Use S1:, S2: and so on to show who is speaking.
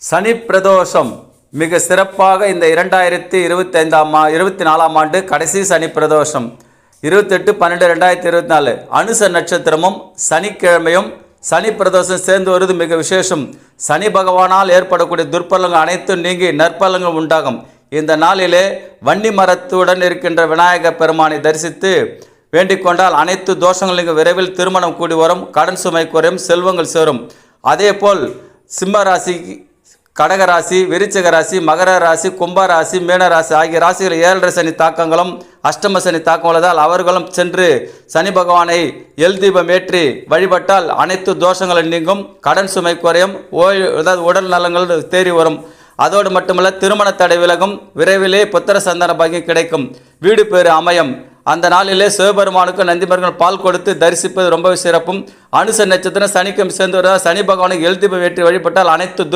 S1: சனி பிரதோஷம் மிக சிறப்பாக இந்த 2024ஆம் ஆண்டு கடைசி சனி பிரதோஷம் 28/12/2024 அனுச நட்சத்திரமும் சனிக்கிழமையும் சனி பிரதோஷம் சேர்ந்து வருவது மிக விசேஷம். சனி பகவானால் ஏற்படக்கூடிய துர்பலங்கள் அனைத்தும் நீங்கி நற்பலங்கள் உண்டாகும். இந்த நாளிலே வன்னி மரத்துடன் இருக்கின்ற விநாயக பெருமானை தரிசித்து வேண்டிக் கொண்டால் அனைத்து தோஷங்களும் விரைவில் திருமணம் கூடி வரும், கடன் சுமை குறையும், செல்வங்கள் சேரும். அதேபோல் சிம்ம ராசி, கடகராசி, விருச்சிக ராசி, மகர ராசி, கும்பராசி, மீனராசி ஆகிய ராசிகள் 7.5 சனி தாக்கங்களும் அஷ்டம சனி தாக்கம் உள்ளதால் அவர்களும் சென்று சனி பகவானை எல் தீபம் ஏற்றி வழிபட்டால் அனைத்து தோஷங்களும் நீங்கும், கடன் சுமை குறையும், உடல் நலங்கள் தேறி வரும். அதோடு மட்டுமல்ல, திருமண தடை விலகும், விரைவிலே புத்திர சந்தான பாக்கியம் கிடைக்கும், வீடு பேறு அமையும். அந்த நாளிலே சிவபெருமானுக்கு நந்திமர்கள் பால் கொடுத்து தரிசிப்பது ரொம்பவே சிறப்பும். அனுச நட்சத்திரம் சனிக்கிழமை சேர்ந்து வருவதால் சனி பகவானுக்கு எல் தீபம் ஏற்றி வழிபட்டால் அனைத்து